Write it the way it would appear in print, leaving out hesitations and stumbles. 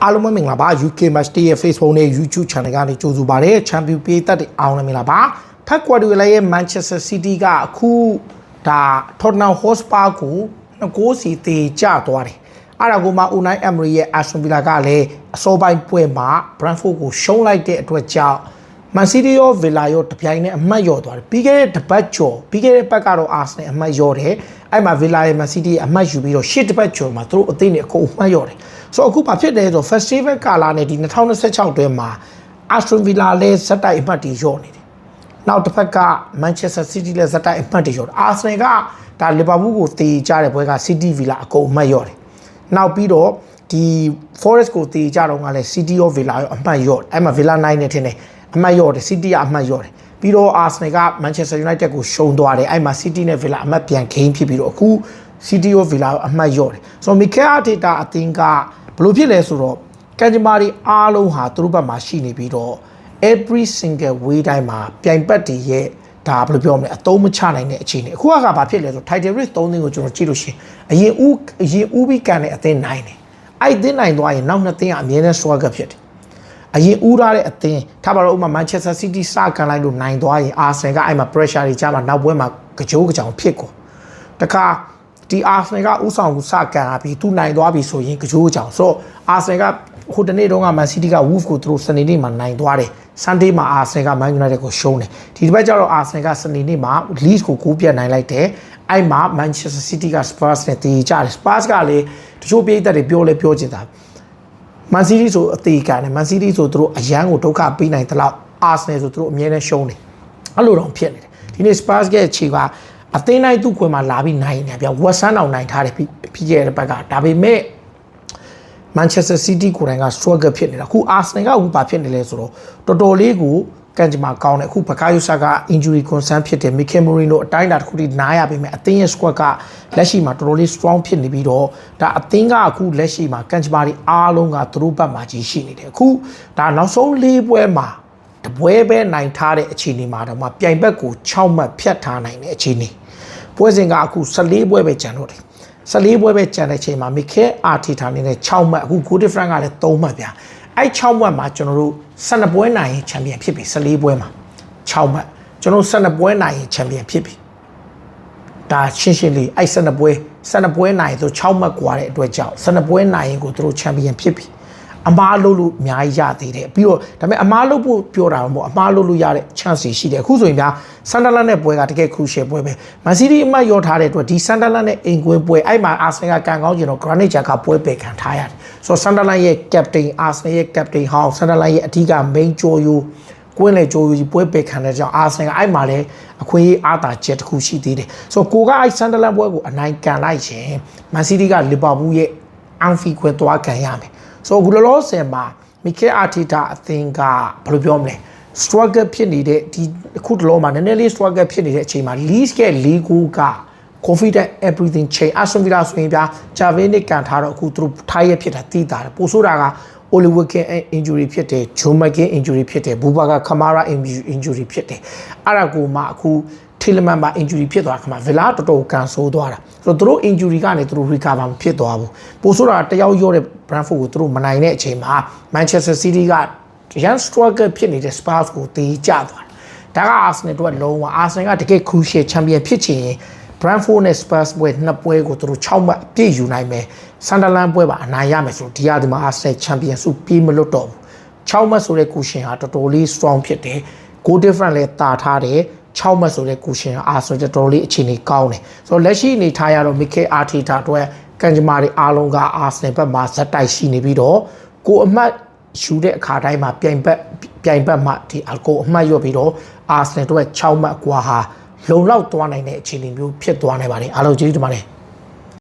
အားလုံးပဲမင်္ဂလာပါ UK Match ရဲ့ Facebook နဲ့ YouTube Channel ကနေကြိုဆိုပါရစေ Champion ပေးသက်တဲ့အောင်လည်းမင်္ဂလာပါဖက်ကွာဒီဝလာရဲ့ Manchester City ကအခုဒါ Tottenham Hotspur ကို2-0စီတေကျသွားတယ်အဲ့ဒါကိုမှ Unai Emery ရဲ့ Aston Villa ကလည်းအစောပိုင်းပွဲမှာ Brentford ကိုရှုံးလိုက်တဲ့အတွက်ကြောင့် Man City ရော Villa ရောတပြိုင်နဲ့အမှတ်လျော့သွားတယ်ပြီးခဲ့တဲ့တပတ်ကျော်ပြီးခဲ့တဲ့ပတ်ကတော့ Arsenal အမှတ်လျော့တယ်အဲ့မှာ Villa ရဲ့ Man City အမှတ်ယူပြီးတော့10တပတ်ကျော်မှာသူတို့အသိနဲ့အကုန်အမှတ်လျော့တယ်ဆိုအခုဘာဖြစ်လဲဆို Festival ကာလာနဲ့ဒီ2026တွဲမှာ Aston Villa လည်းဇက်တိုက်အမှတ်တွေလျော့နေတယ်နောက်တစ်ဖက်က Manchester City လည်းဇက်တိုက်အမှတ်တွေလျော့တယ် Arsenal ကဒါ Liverpool ကိုတေးကြတဲ့ပွဲက City Villa အကုန်အမှတ်လျော့တယ်နောက်ပြီးတော့ဒီ Forest ကိုတေးကြတော့ကလည်း City ရော Villa ရောအမှတ်လျော့အဲ့မှာ Villa 9နဲ့ထင်တယ်အမှတ်လျော့တယ် City ကအမှတ်လျော့တယ်ပြီးတော့ Arsenal က Manchester United ကိုရှုံးသွားတယ်အဲ့မှာ City နဲ့ Villa အမှတ်ပြန်ဂိမ်းဖြစ်ပြီးတော့အခု City ရော Villa ရောအမှတ်လျော့တယ်ဆိုတော့ Mikel Arteta အသင်းကဘလို့ဖြစ်လဲဆိုတော့ကန်ဂျမာရီအားလုံးဟာသူတို့ဘက်မှာရှိနေပြီးတော့ every single way တိုင်းမှာပြိုင်ပတ်တည်ရဲ့ဒါဘယ်လိုပြောမလဲအသုံးမချနိုင်တဲ့အခြေအနေအခုကဘာဖြစ်လဲဆို title race 3သင်းကိုကျွန်တော်ကြည့်လို့ရှိရင်အရင်ဦးပြီးကန်တဲ့အသင်းနိုင်တယ်အဲ့အသင်းနိုင်သွားရင်နောက်နှစ်သင်းကအမြဲတမ်း struggle ဖြစ်တယ်အရင်ဦးထားတဲ့အသင်းထားပါတော့ဥပမာ Manchester City စကန်လိုက်လို့နိုင်သွားရင် Arsenal ကအဲ့မှာ pressure တွေကြားမှာနောက်ပွဲမှာကြောကြောင်ဖြစ်ကုန်တခါဒီ Arsenal ကဥဆောင်စကန်လာပြီးသူနိုင်သွားပြီဆိုရင်ကြောကြောင်ဆိုတော့ Arsenal ကဟိုတနေ့တုန်းက Man City က Wolves ကိုသူတို့စနေနေ့မှာနိုင်သွားတယ် Sunday မှာ Arsenal က Man United ကိုရှုံးတယ်ဒီတစ်ပတ်ကျတော့ Arsenal ကစနေနေ့မှာ Leeds ကို9ပြတ်နိုင်လိုက်တယ်အဲ့မှာ Manchester City က Spurs နဲ့တည်ကြတယ် Spurs ကလည်းတချို့ပြည်သက်တွေပြောချင်တာMan City ဆိုအသေးကန်တယ် Man City ဆိုသူတို့အရန်ကိုဒုက္ခပေးနိုင်တဲ့လောက် Arsenal ဆိုသူတို့အမြဲတမ်းရှုံးတယ်အဲ့လိုတော့ဖြစ်နေတယ်ဒီနေ့ Spurs ရဲ့ခြေကအသင်းတိုင်းသူ့ခွင်မှာလာပြီးနိုင်နေဗျာ West Ham အောင်နိုင်ထားတယ်ပြီးခဲ့တဲ့ဘက်ကဒါပေမဲ့ Manchester City ကိုယ်တိုင်က struggle ဖြစ်နေတာအခု Arsenal ကဘာဖြစ်နေလဲဆိုတော့တော်တော်လေးကိုကန်ဂျမာကောင်းတယ်အခု Bukayo Saka injury concern ဖြစ်တယ် Mikel Merino အတိုင်းအတာတစ်ခုထိနားရပေမဲ့အသင်းရဲ့ squad ကလက်ရှိမှာတော်တော်လေး strong ဖြစ်နေပြီးတော့ဒါအသင်းကအခုလက်ရှိမှာကန်ဂျမာတွေအားလုံးကသူတို့ဘက်မှာကြီးရှိနေတယ်အခုဒါနောက်ဆုံး၄ပွဲမှာတပွဲပဲနိုင်ထားတဲ့အခြေအနေမှာတော့မှပြိုင်ဘက်ကို6မှတ်ဖြတ်ထားနိုင်တဲ့အခြေအနေပွဲစဉ်ကအခု14ပွဲပဲကျန်တော့တယ်14ပွဲပဲကျန်တဲ့ချိန်မှာ Mikel Arteta နဲ့6မှတ်အခု goal difference ကလည်း3မှတ်ဗျာအဲ့6မှတ်မှာကျွန်တော်တို့12ပွဲနိုင်ရင်ချန်ပီယံဖြစ်ပြီ14ပွဲမှာ6မှတ်ကျွန်တော်12ပွဲနိုင်ရင်ချန်ပီယံဖြစ်ပြီဒါရှင်းလေးအဲ့12ပွဲနိုင်ရင်ဆို6မှတ်ကွာတဲ့အတွက်ကြောင့်12ပွဲနိုင်ရင်ကိုသူတို့ချန်ပီယံဖြစ်ပြီအမားလို့အများကြီးရသေးတယ်ပြီးတော့ဒါပေမဲ့အမားလို့ဖို့ပြောတာမဟုတ်အမားလို့ရတဲ့ chance ရှိတယ်အခုဆိုရင်ဗျာ Sunderland နဲ့ပွဲကတကယ် crucial ပွဲပဲ Man City အမှတ်ရောထားတဲ့အတွက်ဒီ Sunderland နဲ့အိမ်ကွင်းပွဲအဲ့မှာ Arsenal ကကန်ကောင်းကျင်တော့ Granit Xhaka ပွဲပယ်ခံထားရတယ်ဆိုတော့ Sunderland ရဲ့ captain Arsenal ရဲ့ captain ဟောင်း Sunderland ရဲ့အဓိက main ကြော်ယူကွင်းလေကြော်ယူပွဲပယ်ခံတဲ့ကြောင့် Arsenal ကအဲ့မှာလည်းအခွင့်အရေးအားသာချက်တစ်ခုရှိသေးတယ်ဆိုတော့ကိုကအဲ့ Sunderland ပွဲကိုအနိုင်ကန်လိုက်ရင် Man City က Liverpool ရဲ့ Anfield ကွင်းသွားကန်ရမယ်ဆိုတော့အခုလောလောဆယ်မှာ Mikel Arteta အသင်းကဘယ်လိုပြောမလဲ struggle ဖြစ်နေတဲ့ဒီအခုတလောမှာနည်းနည်းလေး struggle ဖြစ်နေတဲ့အချိန်မှာ Leeds ရဲ့၄ဂိုးက confident everything change Aston Villa ဆိုရင်ဗျာ Javi နဲ့ကန်ထားတော့အခုသူတို့ထားရဖြစ်တာတည်တာပို့ဆိုတာက Oliver King injury ဖြစ်တယ် Joe McGinn injury ဖြစ်တယ် Boubacar Kamara injury ဖြစ်တယ်အဲ့ဒါကိုမှအခုTielemans မှာ injury ဖြစ်သွားခါမှာ Villa တော်တော်ကန်ဆိုးသွားတာဆိုတော့သူတို့ injury ကနေသူတို့ recover မဖြစ်သွားဘူးပို့ဆိုတာတယောက်ရော့တဲ့ Brentford ကိုသူတို့မနိုင်တဲ့အချိန်မှာ Manchester City ကရန် struggle ဖြစ်နေတဲ့ Spurs ကိုတေးကျသွားတာဒါက Arsenal တို့ကလုံးဝ Arsenal ကတကယ် crucial champion ဖြစ်ချင်ရင် Brentford နဲ့ Spurs ပွဲနှစ်ပွဲကိုသူတို့6မှတ်အပြည့်ယူနိုင်မယ် Sunderland ပွဲပါအနိုင်ရမယ်ဆိုတော့ဒီဟာဒီမှာ Arsenal champion စုပြေးမလွတ်တော့ဘူး6မှတ်ဆိုတဲ့ cushion ဟာတော်တော်လေး strong ဖြစ်တယ် goal difference လည်းတာထားတယ်6မှတ်ဆိုတဲ့ cushion အာဆိုတော်တော်လေးအခြေအနေကောင်းတယ်ဆိုတော့လက်ရှိအနေထားရတော့ Mikel Arteta အတွက်ကန်ဂျမာတွေအားလုံးက Arsenal ဘက်မှာဇက်တိုက်ရှိနေပြီးတော့ကိုအမှတ်ယူတဲ့အခါတိုင်းမှာပြိုင်ဘက်မှာဒီအကိုအမှတ်ရွတ်ပြီးတော့ Arsenal အတွက်6မှတ်ကွာဟာလုံလောက်သွားနိုင်တဲ့အခြေအနေမျိုးဖြစ်သွားနိုင်ပါတယ်အားလုံးကျေးဇူးတင်ပါတယ်